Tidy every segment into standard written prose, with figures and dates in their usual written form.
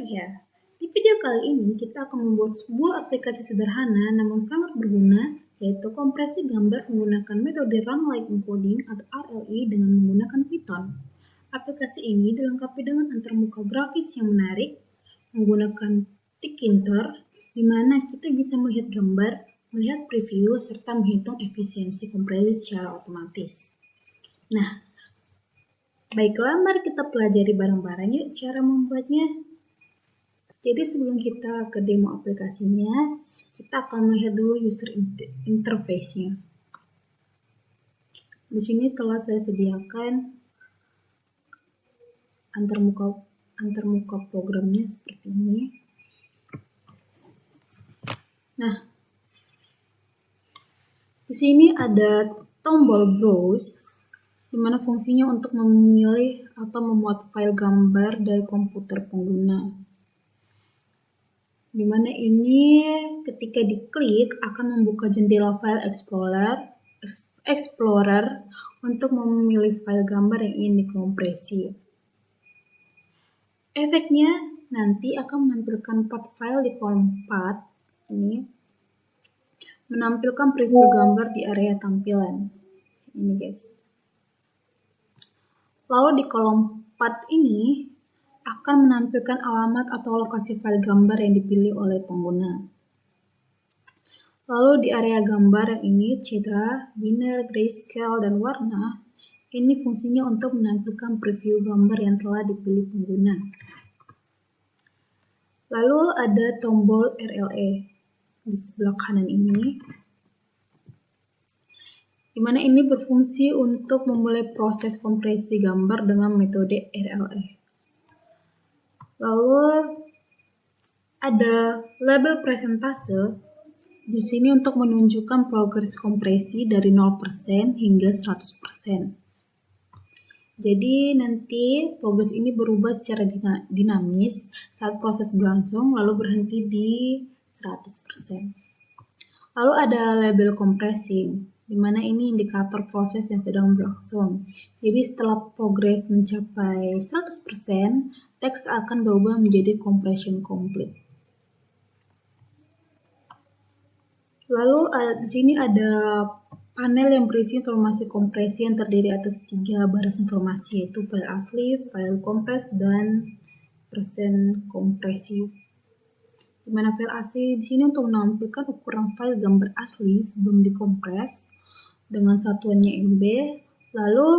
ya. Di video kali ini kita akan membuat sebuah aplikasi sederhana namun sangat berguna, yaitu kompresi gambar menggunakan metode Run-like Encoding atau RLE dengan menggunakan Python. Aplikasi ini dilengkapi dengan antarmuka grafis yang menarik, menggunakan Tkinter, di mana kita bisa melihat gambar, melihat preview, serta menghitung efisiensi kompresi secara otomatis. Nah, baiklah, mari kita pelajari bareng-bareng yuk cara membuatnya. Jadi sebelum kita ke demo aplikasinya, kita akan melihat dulu user interface-nya. Di sini telah saya sediakan antarmuka programnya seperti ini. Nah, di sini ada tombol browse, di mana fungsinya untuk memilih atau memuat file gambar dari komputer pengguna. Di mana ini ketika diklik akan membuka jendela file Explorer untuk memilih file gambar yang ingin dikompresi. Efeknya nanti akan menampilkan path file di kolom path ini, menampilkan preview gambar di area tampilan. Ini guys. Lalu di kolom path ini akan menampilkan alamat atau lokasi file gambar yang dipilih oleh pengguna. Lalu di area gambar yang ini, citra, binary, grayscale, dan warna, ini fungsinya untuk menampilkan preview gambar yang telah dipilih pengguna. Lalu ada tombol RLE di sebelah kanan ini, di mana ini berfungsi untuk memulai proses kompresi gambar dengan metode RLE. Lalu ada label presentase di sini untuk menunjukkan progres kompresi dari 0% hingga 100%. Jadi nanti progres ini berubah secara dinamis saat proses berlangsung lalu berhenti di 100%. Lalu ada label compressing, di mana ini indikator proses yang sedang berlangsung. Jadi setelah progres mencapai 100%, teks akan berubah menjadi compression complete. Lalu di sini ada panel yang berisi informasi kompresi yang terdiri atas 3 baris informasi, yaitu file asli, file kompres, dan persen kompresi. Di mana file asli di sini untuk menampilkan ukuran file gambar asli sebelum dikompres dengan satuannya MB. Lalu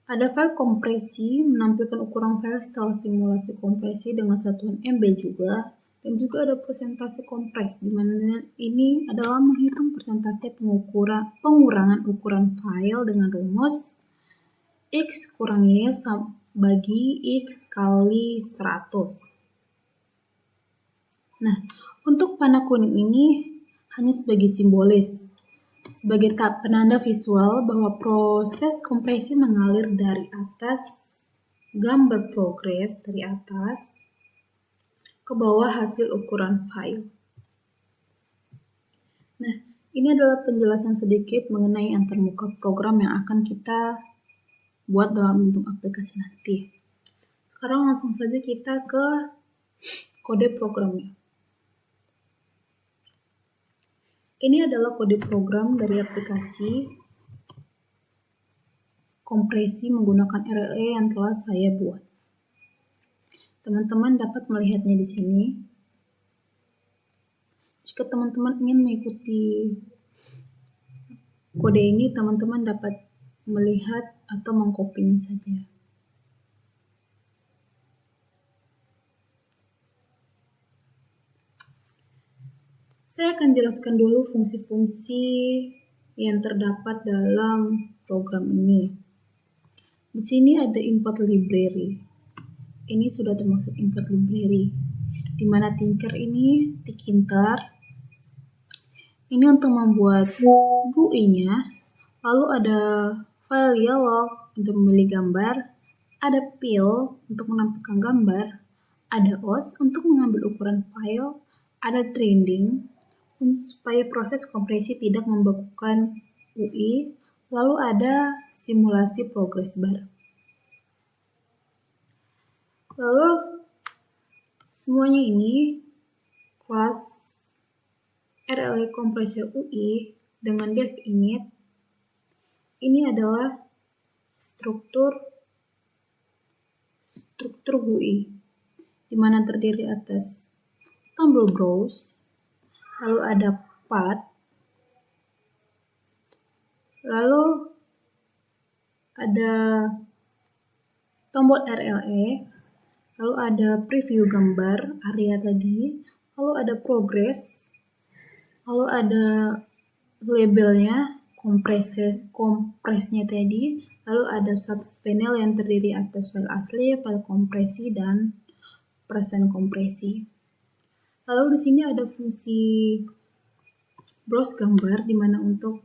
ada file kompresi menampilkan ukuran file setelah simulasi kompresi dengan satuan MB juga. Dan juga ada persentase kompres, di mana ini adalah menghitung persentase pengurangan ukuran file dengan rumus X kurang Y bagi X kali 100. Nah, untuk panah kuning ini hanya sebagai simbolis, sebagai penanda visual bahwa proses kompresi mengalir dari atas gambar progres dari atas ke bawah hasil ukuran file. Nah, ini adalah penjelasan sedikit mengenai antarmuka program yang akan kita buat dalam bentuk aplikasi nanti. Sekarang langsung saja kita ke kode programnya. Ini adalah kode program dari aplikasi kompresi menggunakan RLE yang telah saya buat. Teman-teman dapat melihatnya di sini. Jika teman-teman ingin mengikuti kode ini, teman-teman dapat melihat atau mengkopinya saja. Saya akan jelaskan dulu fungsi-fungsi yang terdapat dalam program ini. Di sini ada import library. Ini sudah termasuk import library, di mana Tinker ini Tkinter. Ini untuk membuat GUI-nya. Lalu ada file dialog untuk memilih gambar, ada fill untuk menampilkan gambar, ada os untuk mengambil ukuran file, ada trending supaya proses kompresi tidak membekukan UI, lalu ada simulasi progress bar. Lalu Semuanya ini kelas RLE Kompresor UI dengan dev init. Ini adalah struktur GUI, di mana terdiri atas tombol browse, lalu ada path, lalu ada tombol RLE, lalu ada preview gambar area tadi, lalu ada progress, lalu ada labelnya, kompresnya tadi, lalu ada status panel yang terdiri atas file asli, file kompresi, dan persen kompresi. Lalu di sini ada fungsi browse gambar, di mana untuk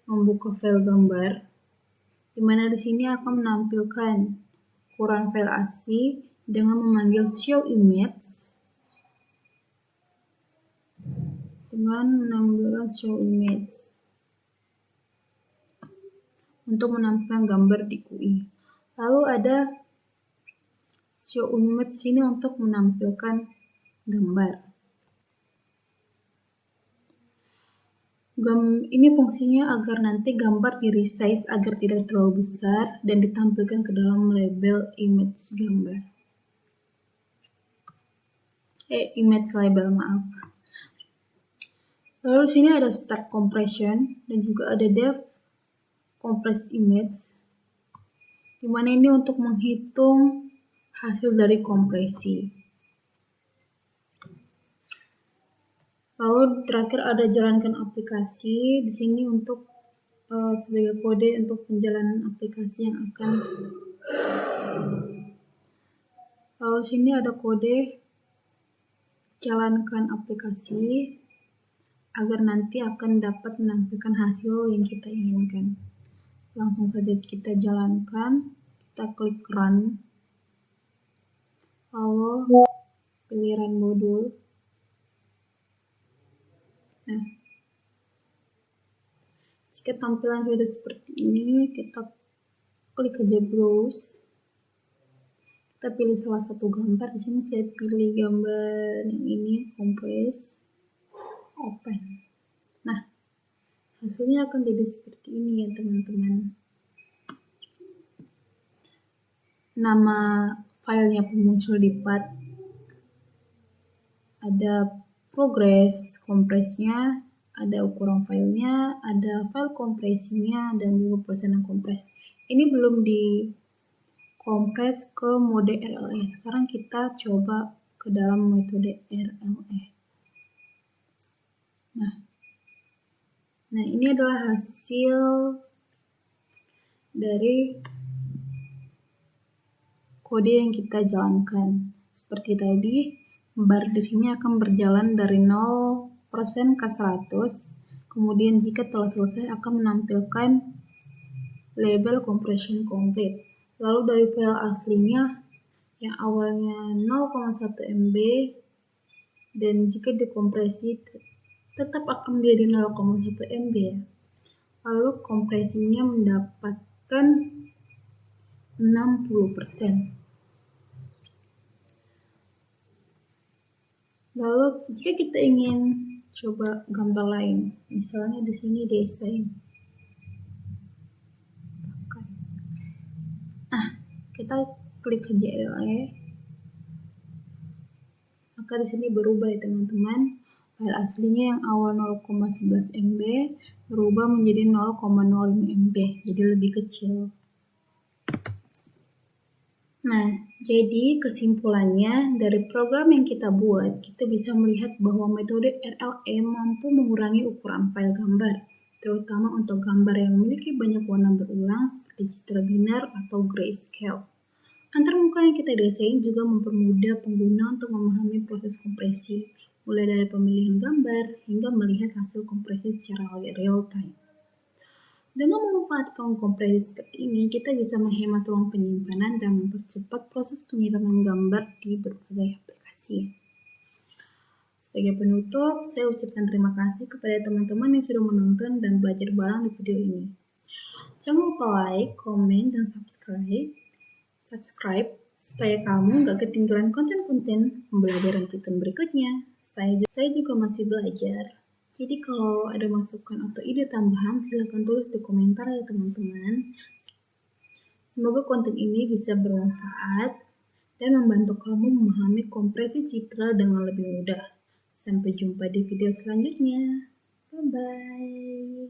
membuka file gambar, di mana di sini akan menampilkan ukuran file asli dengan memanggil show image, untuk menampilkan gambar di GUI. Lalu ada show image sini untuk menampilkan gambar. Ini fungsinya agar nanti gambar di resize agar tidak terlalu besar dan ditampilkan ke dalam label image gambar. Image label, maaf. Lalu di sini ada start compression dan juga ada dev compress image, di mana ini untuk menghitung hasil dari kompresi. Lalu terakhir ada jalankan aplikasi, di sini untuk sebagai kode untuk penjalanan aplikasi yang akan. Lalu di sini ada kode jalankan aplikasi agar nanti akan dapat menampilkan hasil yang kita inginkan. Langsung saja kita jalankan, kita klik run, lalu pilih run modul. Nah, jika tampilan sudah seperti ini, kita klik aja browse. Kita pilih salah satu gambar. Di sini saya pilih gambar yang ini, compress, open. Nah, hasilnya akan jadi seperti ini ya teman-teman. Nama filenya pun muncul di path. Ada progress kompresnya, ada ukuran filenya, ada file kompresinya, dan juga persenan kompres. Ini belum di kompres ke mode RLE. Sekarang kita coba ke dalam metode RLE. Nah, ini adalah hasil dari kode yang kita jalankan. Seperti tadi, bar di sini akan berjalan dari 0% ke 100. Kemudian jika telah selesai akan menampilkan label compression complete. Lalu dari file aslinya yang awalnya 0,1 MB dan jika dikompresi tetap akan menjadi 0,1 MB. Lalu kompresinya mendapatkan 60%. Lalu jika kita ingin coba gambar lain, misalnya di sini desain. Kita klik aja RLE. Maka di sini berubah ya teman-teman. File aslinya yang awal 0,11 MB berubah menjadi 0,05 MB, jadi lebih kecil. Nah, jadi kesimpulannya dari program yang kita buat, kita bisa melihat bahwa metode RLE mampu mengurangi ukuran file gambar, terutama untuk gambar yang memiliki banyak warna berulang seperti citra binar atau grayscale. Antar muka yang kita desain juga mempermudah pengguna untuk memahami proses kompresi, mulai dari pemilihan gambar hingga melihat hasil kompresi secara real time. Dengan memanfaatkan kompresi seperti ini, kita bisa menghemat ruang penyimpanan dan mempercepat proses penyiraman gambar di berbagai aplikasi. Sebagai penutup, saya ucapkan terima kasih kepada teman-teman yang sudah menonton dan belajar bareng di video ini. Jangan lupa like, komen, dan subscribe supaya kamu nggak ketinggalan konten-konten pembelajaran Python berikutnya. Saya juga masih belajar. Jadi kalau ada masukan atau ide tambahan, silahkan tulis di komentar ya teman-teman. Semoga konten ini bisa bermanfaat dan membantu kamu memahami kompresi citra dengan lebih mudah. Sampai jumpa di video selanjutnya. Bye-bye.